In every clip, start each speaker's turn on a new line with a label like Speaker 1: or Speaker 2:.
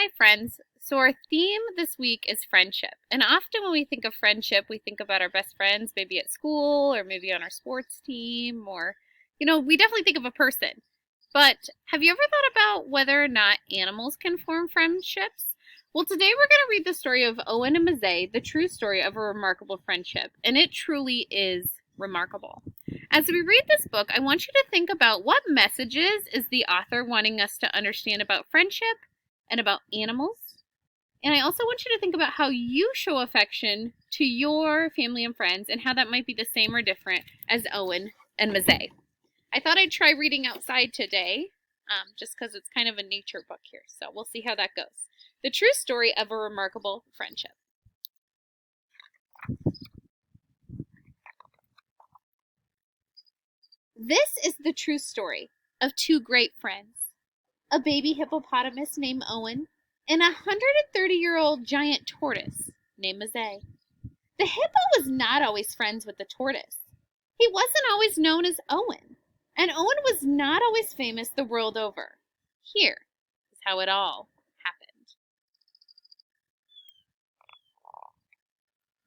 Speaker 1: Hi, friends. So, our theme this week is friendship. And often when we think of friendship, we think about our best friends, maybe at school or maybe on our sports team, or, we definitely think of a person. But have you ever thought about whether or not animals can form friendships? Well, today we're going to read the story of Owen and Mzee, the true story of a remarkable friendship. And it truly is remarkable. As we read this book, I want you to think about what messages is the author wanting us to understand about friendship and about animals. And I also want you to think about how you show affection to your family and friends and how that might be the same or different as Owen and Mzee. I thought I'd try reading outside today, just because it's kind of a nature book here. So we'll see how that goes. The true story of a remarkable friendship. This is the true story of two great friends. A baby hippopotamus named Owen, and a 130-year-old giant tortoise named Mzee. The hippo was not always friends with the tortoise. He wasn't always known as Owen, and Owen was not always famous the world over. Here is how it all happened.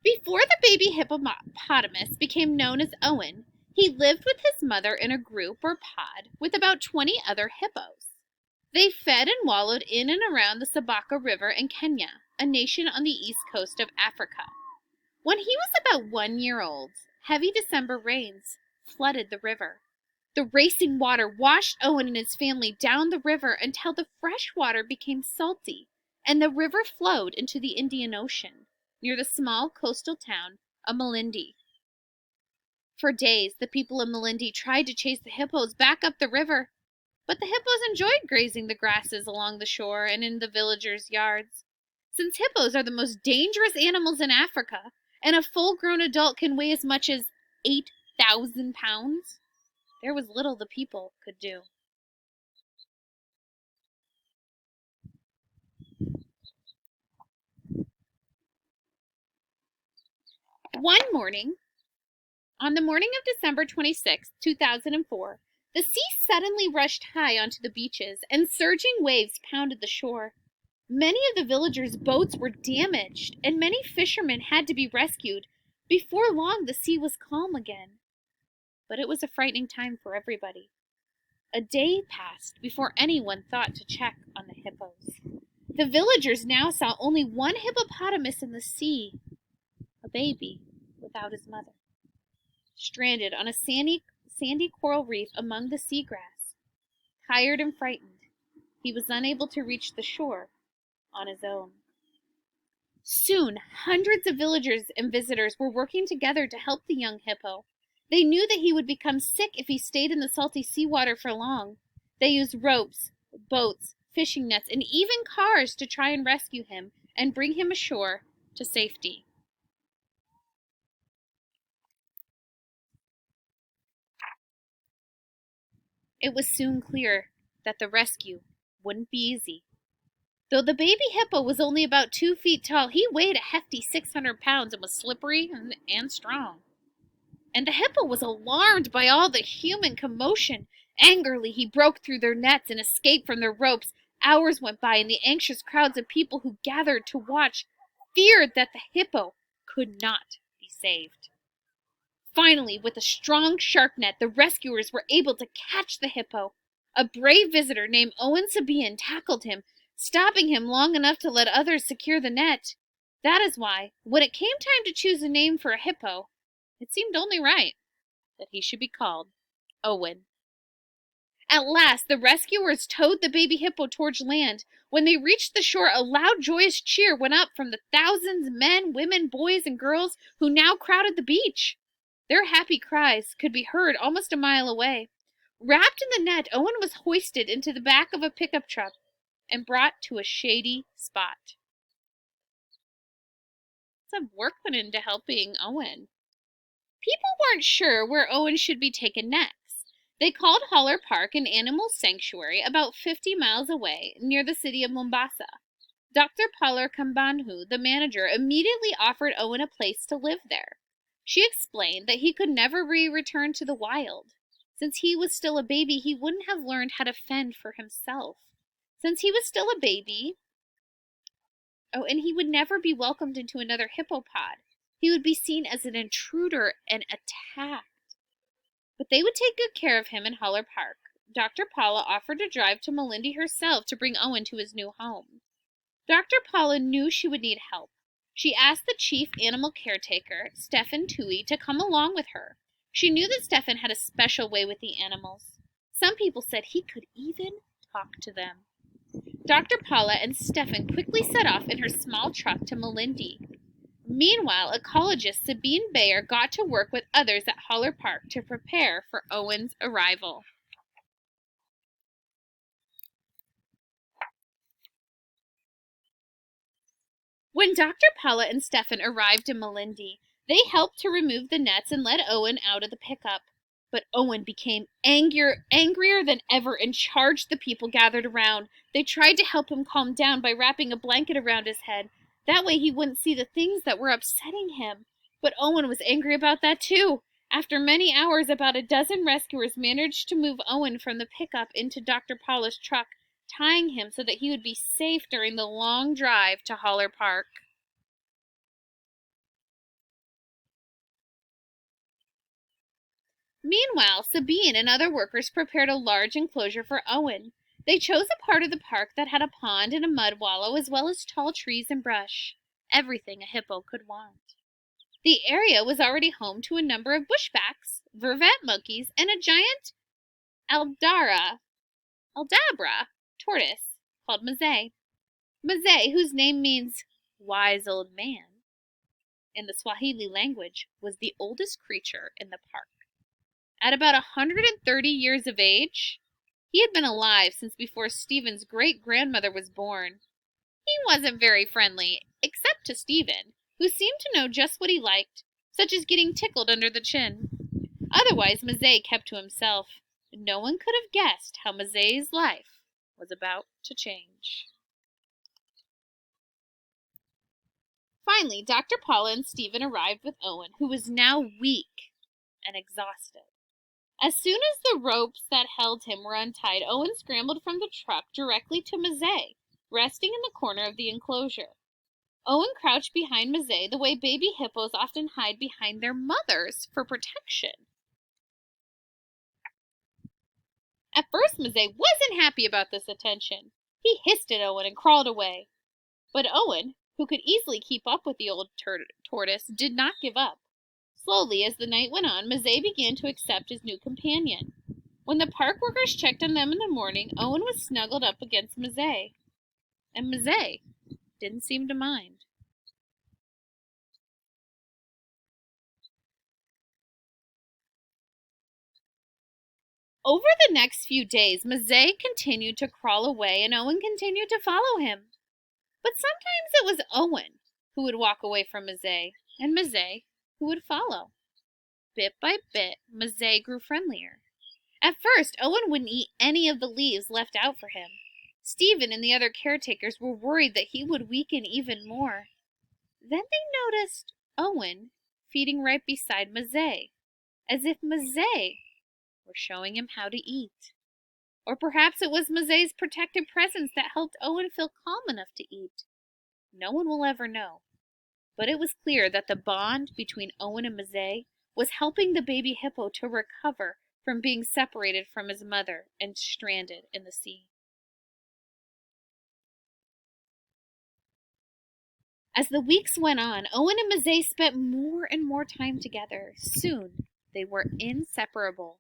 Speaker 1: Before the baby hippopotamus became known as Owen, he lived with his mother in a group or pod with about 20 other hippos. They fed and wallowed in and around the Sabaka River in Kenya, a nation on the east coast of Africa. When he was about 1 year old, heavy December rains flooded the river. The racing water washed Owen and his family down the river until the fresh water became salty, and the river flowed into the Indian Ocean, near the small coastal town of Malindi. For days, the people of Malindi tried to chase the hippos back up the river, but the hippos enjoyed grazing the grasses along the shore and in the villagers' yards. Since hippos are the most dangerous animals in Africa, and a full-grown adult can weigh as much as 8,000 pounds, there was little the people could do. One morning, on the morning of December 26, 2004, the sea suddenly rushed high onto the beaches, and surging waves pounded the shore. Many of the villagers' boats were damaged, and many fishermen had to be rescued. Before long, the sea was calm again. But it was a frightening time for everybody. A day passed before anyone thought to check on the hippos. The villagers now saw only one hippopotamus in the sea, a baby without his mother, stranded on a sandy coral reef among the seagrass. Tired and frightened, he was unable to reach the shore on his own. Soon, hundreds of villagers and visitors were working together to help the young hippo. They knew that he would become sick if he stayed in the salty seawater for long. They used ropes, boats, fishing nets, and even cars to try and rescue him and bring him ashore to safety. It was soon clear that the rescue wouldn't be easy. Though the baby hippo was only about 2 feet tall, he weighed a hefty 600 pounds and was slippery and strong. And the hippo was alarmed by all the human commotion. Angrily, he broke through their nets and escaped from their ropes. Hours went by, and the anxious crowds of people who gathered to watch feared that the hippo could not be saved. Finally, with a strong shark net, the rescuers were able to catch the hippo. A brave visitor named Owen Sabian tackled him, stopping him long enough to let others secure the net. That is why, when it came time to choose a name for a hippo, it seemed only right that he should be called Owen. At last, the rescuers towed the baby hippo towards land. When they reached the shore, a loud, joyous cheer went up from the thousands of men, women, boys, and girls who now crowded the beach. Their happy cries could be heard almost a mile away. Wrapped in the net, Owen was hoisted into the back of a pickup truck and brought to a shady spot. Some work went into helping Owen. People weren't sure where Owen should be taken next. They called Haller Park an animal sanctuary about 50 miles away near the city of Mombasa. Dr. Paula Kambanhu, the manager, immediately offered Owen a place to live there. She explained that he could never return to the wild. Since he was still a baby, he wouldn't have learned how to fend for himself. Since he was still a baby, Oh, and he would never be welcomed into another hippopod. He would be seen as an intruder and attacked. But they would take good care of him in Holler Park. Dr. Paula offered to drive to Melindy herself to bring Owen to his new home. Dr. Paula knew she would need help. She asked the chief animal caretaker, Stefan Toohey, to come along with her. She knew that Stefan had a special way with the animals. Some people said he could even talk to them. Dr. Paula and Stefan quickly set off in her small truck to Melindy. Meanwhile, ecologist Sabine Bayer got to work with others at Holler Park to prepare for Owen's arrival. When Dr. Paula and Stefan arrived in Melindy, they helped to remove the nets and led Owen out of the pickup. But Owen became angrier than ever and charged the people gathered around. They tried to help him calm down by wrapping a blanket around his head. That way he wouldn't see the things that were upsetting him. But Owen was angry about that too. After many hours, about a dozen rescuers managed to move Owen from the pickup into Dr. Paula's truck, tying him so that he would be safe during the long drive to Holler Park. Meanwhile, Sabine and other workers prepared a large enclosure for Owen. They chose a part of the park that had a pond and a mud wallow, as well as tall trees and brush. Everything a hippo could want. The area was already home to a number of bushbacks, vervet monkeys, and a giant aldabra tortoise called Mzee. Mzee, whose name means wise old man in the Swahili language, was the oldest creature in the park. At about 130 years of age, he had been alive since before Stephen's great-grandmother was born. He wasn't very friendly, except to Stephen, who seemed to know just what he liked, such as getting tickled under the chin. Otherwise, Mzee kept to himself. No one could have guessed how Mzee's life was about to change. Finally, Dr. Paula and Stephen arrived with Owen, who was now weak and exhausted. As soon as the ropes that held him were untied, Owen scrambled from the truck directly to Mzee, resting in the corner of the enclosure. Owen crouched behind Mzee the way baby hippos often hide behind their mothers for protection. At first, Mzee wasn't happy about this attention. He hissed at Owen and crawled away. But Owen, who could easily keep up with the old tortoise, did not give up. Slowly, as the night went on, Mzee began to accept his new companion. When the park workers checked on them in the morning, Owen was snuggled up against Mzee. And Mzee didn't seem to mind. Over the next few days, Mzee continued to crawl away and Owen continued to follow him. But sometimes it was Owen who would walk away from Mzee, and Mzee who would follow. Bit by bit, Mzee grew friendlier. At first, Owen wouldn't eat any of the leaves left out for him. Stephen and the other caretakers were worried that he would weaken even more. Then they noticed Owen feeding right beside Mzee, as if Mzee were showing him how to eat. Or perhaps it was Mzee's protective presence that helped Owen feel calm enough to eat. No one will ever know. But it was clear that the bond between Owen and Mzee was helping the baby hippo to recover from being separated from his mother and stranded in the sea. As the weeks went on, Owen and Mzee spent more and more time together. Soon, they were inseparable.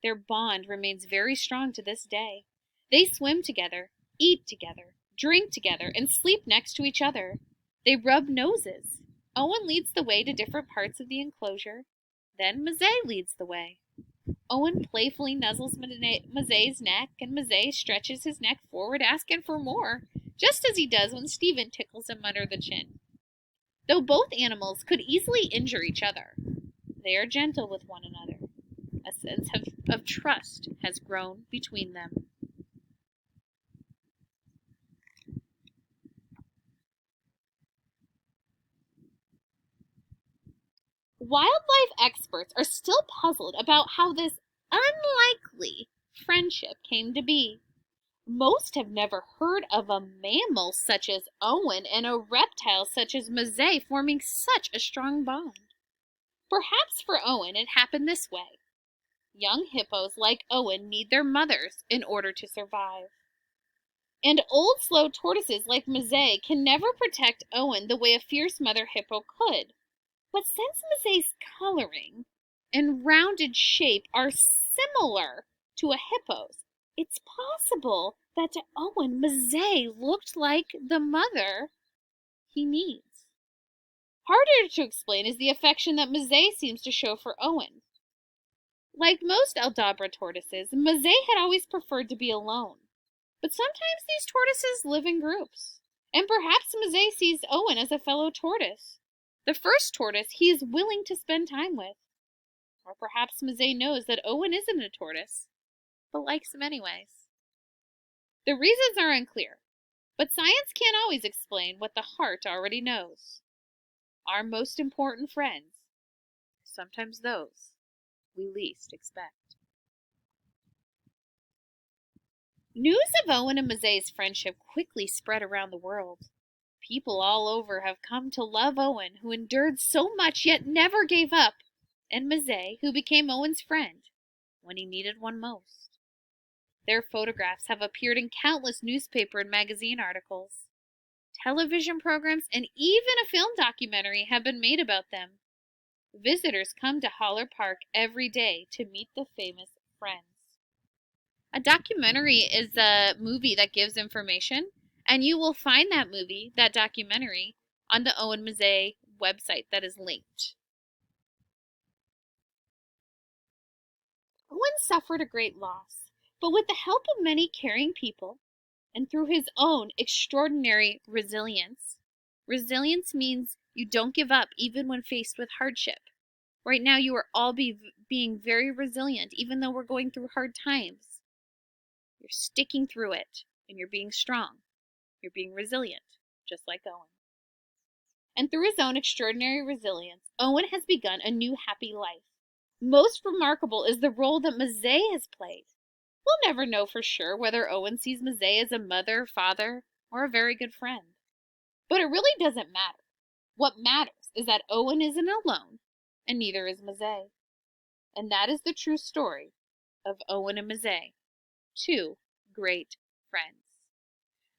Speaker 1: Their bond remains very strong to this day. They swim together, eat together, drink together, and sleep next to each other. They rub noses. Owen leads the way to different parts of the enclosure. Then Mzee leads the way. Owen playfully nuzzles Mzee's neck, and Mzee stretches his neck forward, asking for more, just as he does when Stephen tickles him under the chin. Though both animals could easily injure each other, they are gentle with one another. A sense of trust has grown between them. Wildlife experts are still puzzled about how this unlikely friendship came to be. Most have never heard of a mammal such as Owen and a reptile such as Mzee forming such a strong bond. Perhaps for Owen it happened this way. Young hippos like Owen need their mothers in order to survive. And old slow tortoises like Mzee can never protect Owen the way a fierce mother hippo could. But since Mzee's coloring and rounded shape are similar to a hippo's, it's possible that to Owen, Mzee looked like the mother he needs. Harder to explain is the affection that Mzee seems to show for Owen. Like most Aldabra tortoises, Mzee had always preferred to be alone. But sometimes these tortoises live in groups. And perhaps Mzee sees Owen as a fellow tortoise. The first tortoise he is willing to spend time with. Or perhaps Mzee knows that Owen isn't a tortoise, but likes him anyways. The reasons are unclear, but science can't always explain what the heart already knows. Our most important friends are sometimes those we least expect. News of Owen and Mzee's friendship quickly spread around the world. People all over have come to love Owen, who endured so much yet never gave up, and Mzee, who became Owen's friend when he needed one most. Their photographs have appeared in countless newspaper and magazine articles. Television programs and even a film documentary have been made about them. Visitors come to Holler Park every day to meet the famous friends. A documentary is a movie that gives information, and you will find that documentary, on the Owen Mzee website that is linked. Owen suffered a great loss, but with the help of many caring people, and through his own extraordinary resilience. Resilience means you don't give up even when faced with hardship. Right now you are all being very resilient, even though we're going through hard times. You're sticking through it, and you're being strong. You're being resilient, just like Owen. And through his own extraordinary resilience, Owen has begun a new happy life. Most remarkable is the role that Mzee has played. We'll never know for sure whether Owen sees Mzee as a mother, father, or a very good friend. But it really doesn't matter. What matters is that Owen isn't alone, and neither is Mzee. And that is the true story of Owen and Mzee, two great friends.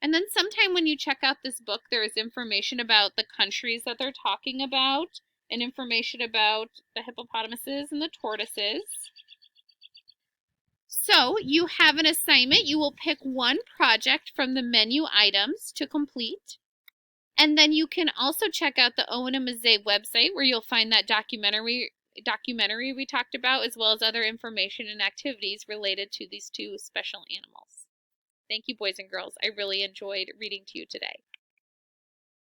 Speaker 1: And then sometime when you check out this book, there is information about the countries that they're talking about, and information about the hippopotamuses and the tortoises. So you have an assignment. You will pick one project from the menu items to complete. And then you can also check out the Owen and Mzee website, where you'll find that documentary we talked about, as well as other information and activities related to these two special animals. Thank you, boys and girls. I really enjoyed reading to you today.